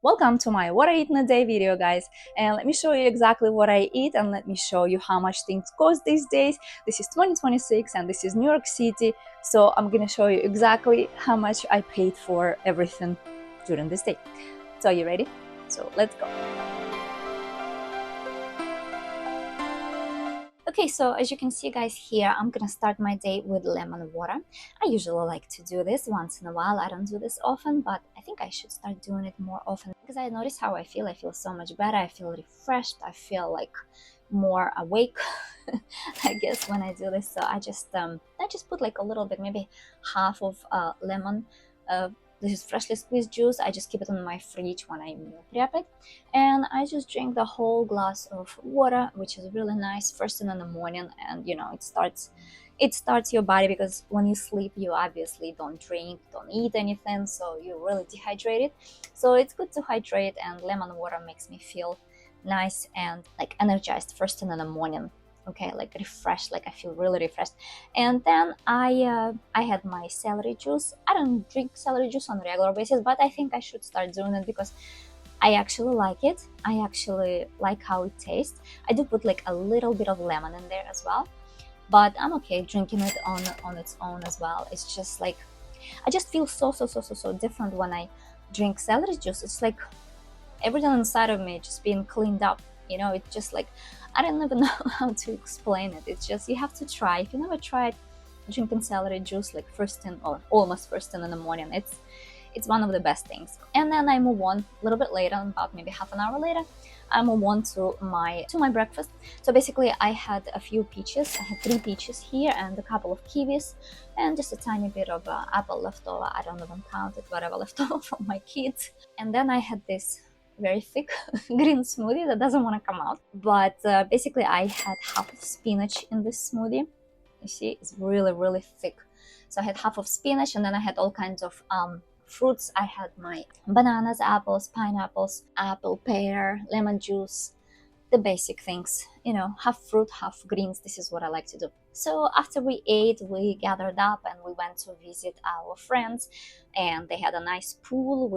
Welcome to my what I eat in a day video, guys, and let me show you exactly what I eat and let me show you how much things cost these days. This is 2026 and this is New York City, so I'm gonna show you exactly how much I paid for everything during this day. So are you ready? So let's go. Okay, so as you can see, guys, here I'm gonna start my day with lemon water. I usually like to do this once in a while. I don't do this often, but I think I should start doing it more often because I notice how I feel. I feel so much better. I feel refreshed. I feel like more awake, I guess, when I do this. So I just put like a little bit, maybe half of lemon. This is freshly squeezed juice. I just keep it in my fridge when I meal prep it, and I just drink the whole glass of water, which is really nice first thing in the morning. And you know, it starts your body, because when you sleep you obviously don't drink, don't eat anything, so you're really dehydrated. So it's good to hydrate, and lemon water makes me feel nice and like energized first thing in the morning. Okay, like refreshed, like I feel really refreshed. And then I had my celery juice. I don't drink celery juice on a regular basis, but I think I should start doing it because I actually like it. I actually like how it tastes. I do put like a little bit of lemon in there as well, but I'm okay drinking it on its own as well. It's just like I just feel so different when I drink celery juice. It's like everything inside of me just being cleaned up. You know, it's just like I don't even know how to explain it. It's just you have to try. If you never tried drinking celery juice like first thing or almost first thing in the morning, it's one of the best things. And then I move on a little bit later, about maybe half an hour later, I move on to my breakfast. So basically I had a few peaches. I had 3 peaches here and a couple of kiwis and just a tiny bit of apple left over. I don't even count it, whatever left over from my kids. And then I had this very thick green smoothie that doesn't want to come out, but basically I had half of spinach in this smoothie. You see, it's really thick. So I had half of spinach, and then I had all kinds of fruits. I had my bananas, apples, pineapples, apple, pear, lemon juice, the basic things, you know, half fruit, half greens. This is what I like to do. So after we ate, we gathered up and we went to visit our friends, and they had a nice pool,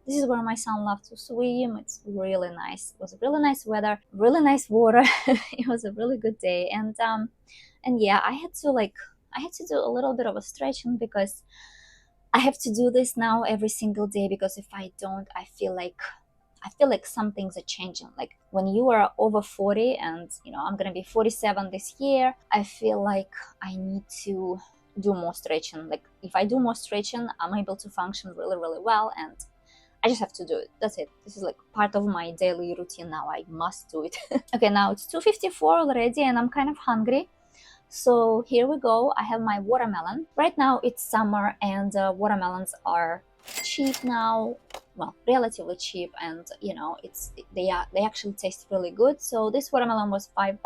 this is where my son loved to swim. It's really nice. It was really nice weather, really nice water. It was a really good day. And yeah, I had to do a little bit of a stretching because I have to do this now every single day, because if I don't, I feel like some things are changing. Like when you are over 40, and you know, I'm gonna be 47 this year, I feel like I need to do more stretching. Like if I do more stretching, I'm able to function really well, and I just have to do it. That's it. This is like part of my daily routine now. I must do it. Okay, now it's 2:54 already and I'm kind of hungry. So here we go. I have my watermelon. Right now it's summer and watermelons are cheap now. Well, relatively cheap, and you know, they actually taste really good. So this watermelon was $5.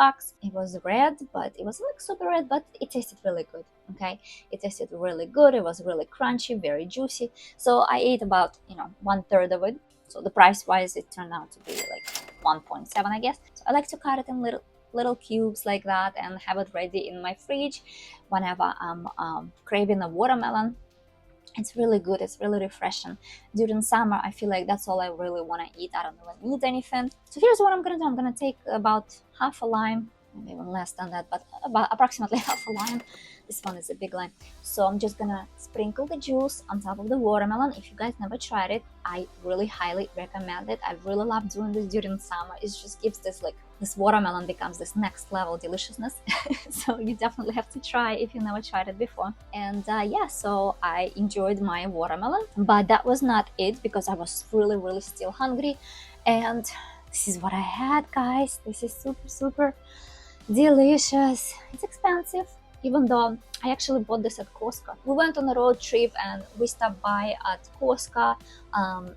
It was red, but it wasn't like super red, but it tasted really good. Okay, it tasted really good. It was really crunchy, very juicy. So I ate about, you know, 1/3 of it. So the price wise, it turned out to be like 1.7, I guess. So I like to cut it in little cubes like that and have it ready in my fridge whenever I'm craving a watermelon. It's really good. It's really refreshing. During summer, I feel like that's all I really want to eat. I don't really need anything. So here's what I'm gonna do. I'm gonna take about half a lime, maybe even less than that, but about approximately half a lime. This one is a big lime. So I'm just gonna sprinkle the juice on top of the watermelon. If you guys never tried it, I really highly recommend it. I really love doing this during summer. It just gives this watermelon becomes this next level deliciousness. So you definitely have to try if you never tried it before. And yeah, so I enjoyed my watermelon, but that was not it, because I was really still hungry. And this is what I had, guys. This is super delicious. It's expensive, even though I actually bought this at Costco. We went on a road trip and we stopped by at Costco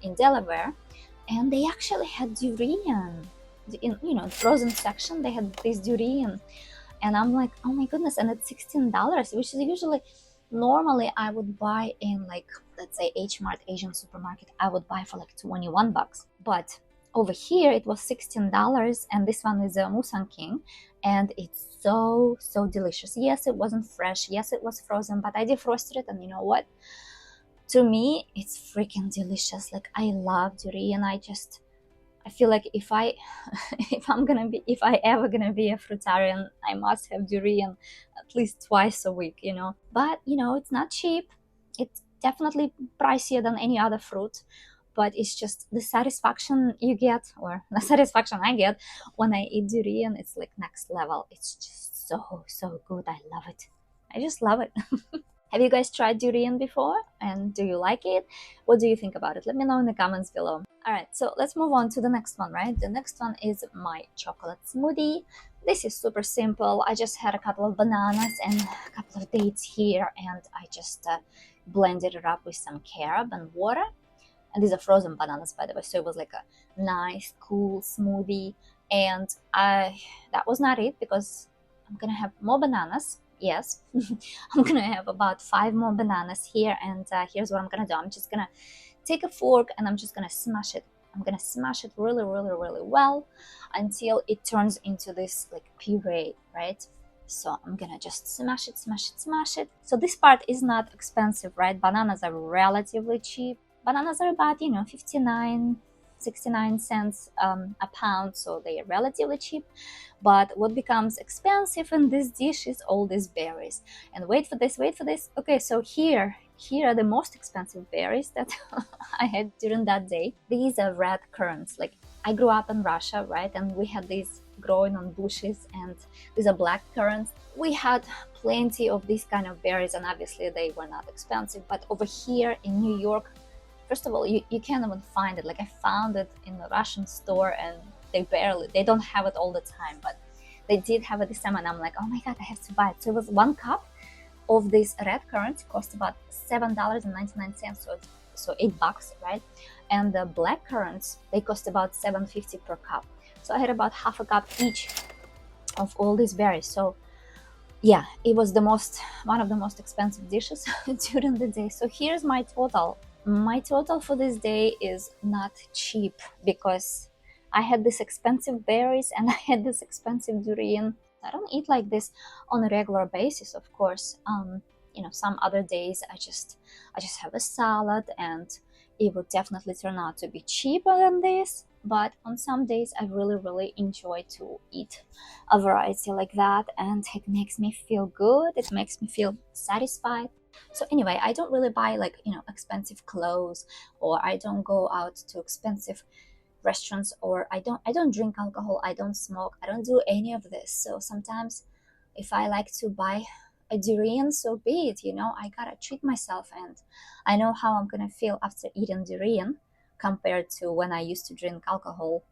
in Delaware, and they actually had durian. In, you know, frozen section, they had this durian, and I'm like, oh my goodness. And it's $16, which is usually, normally I would buy in, like, let's say H Mart, Asian supermarket, I would buy for like $21, but over here it was $16. And this one is a Musang King, and it's so delicious. Yes, it wasn't fresh, yes, it was frozen, but I defrosted it, and you know what, To me, it's freaking delicious. Like, I love durian. I feel like if I if I ever gonna be a fruitarian, I must have durian at least twice a week, you know. But you know, it's not cheap. It's definitely pricier than any other fruit, but it's just the satisfaction you get, or the satisfaction I get when I eat durian. It's like next level. It's just so good. I love it. I just love it. Have you guys tried durian before? And do you like it? What do you think about it? Let me know in the comments below. Alright, so let's move on to the next one, right? The next one is my chocolate smoothie. This is super simple. I just had a couple of bananas and a couple of dates here, and I just blended it up with some carob and water. And these are frozen bananas, by the way, so it was like a nice, cool smoothie. And that was not it, because I'm gonna have more bananas. Yes, I'm gonna have about 5 more bananas here, and here's what I'm gonna do. I'm just gonna take a fork and I'm just gonna smash it. I'm gonna smash it really well until it turns into this like puree, right? So I'm gonna just smash it. So this part is not expensive, right? Bananas are relatively cheap. Bananas are about, you know, 69 cents a pound, so they are relatively cheap. But what becomes expensive in this dish is all these berries. And wait for this. Okay, so here are the most expensive berries that I had during that day. These are red currants. Like, I grew up in Russia, right? And we had these growing on bushes, and these are black currants. We had plenty of these kind of berries, and obviously they were not expensive. But over here in New York, first of all, you can't even find it. Like, I found it in the Russian store, and they don't have it all the time, but they did have it this time, and I'm like, oh my god, I have to buy it. So it was 1 cup of these red currants, cost about $7.99, so $8, right? And the black currants, they cost about $7.50 per cup. So I had about half a cup each of all these berries. So yeah, it was one of the most expensive dishes during the day. So here's my total. My total for this day is not cheap, because I had this expensive berries and I had this expensive durian. I don't eat like this on a regular basis, of course. You know, some other days I just have a salad, and it would definitely turn out to be cheaper than this. But on some days I really enjoy to eat a variety like that, and it makes me feel good. It makes me feel satisfied. So anyway, I don't really buy, like, you know, expensive clothes, or I don't go out to expensive restaurants, or I don't drink alcohol, I don't smoke, I don't do any of this. So sometimes if I like to buy a durian, so be it, you know. I gotta treat myself, and I know how I'm gonna feel after eating durian compared to when I used to drink alcohol,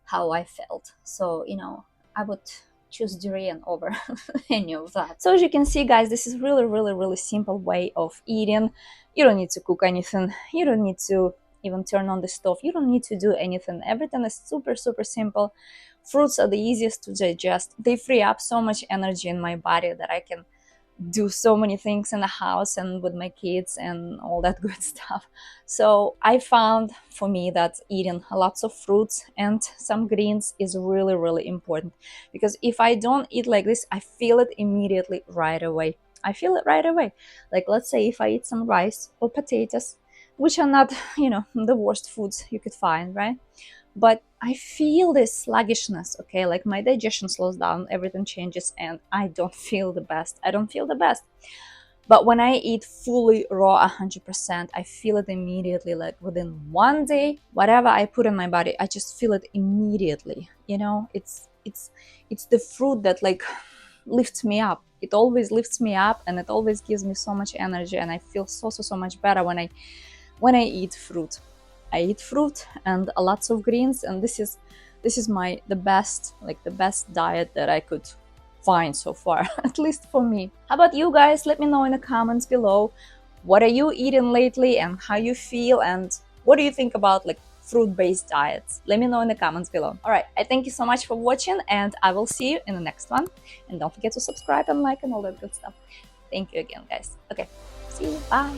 how I felt. So, you know, I would choose durian over any of that. So as you can see, guys, this is really simple way of eating. You don't need to cook anything. You don't need to even turn on the stove. You don't need to do anything. Everything is super simple. Fruits are the easiest to digest. They free up so much energy in my body that I can do so many things in the house and with my kids and all that good stuff. So I found for me that eating lots of fruits and some greens is really important, because if I don't eat like this, I feel it immediately right away. I feel it right away. Like, let's say if I eat some rice or potatoes, which are not, you know, the worst foods you could find, right? But I feel this sluggishness, okay? Like, my digestion slows down, everything changes, and I don't feel the best. But when I eat fully raw 100%, I feel it immediately. Like, within 1 day, whatever I put in my body, I just feel it immediately. You know, it's the fruit that, like, lifts me up. It always lifts me up, and it always gives me so much energy, and I feel so much better when I eat fruit. I eat fruit and lots of greens, and this is the best diet that I could find so far, at least for me. How about you guys? Let me know in the comments below. What are you eating lately, and how you feel, and what do you think about, like, fruit-based diets? Let me know in the comments below. All right, I thank you so much for watching, and I will see you in the next one. And don't forget to subscribe and like and all that good stuff. Thank you again, guys. Okay, see you. Bye.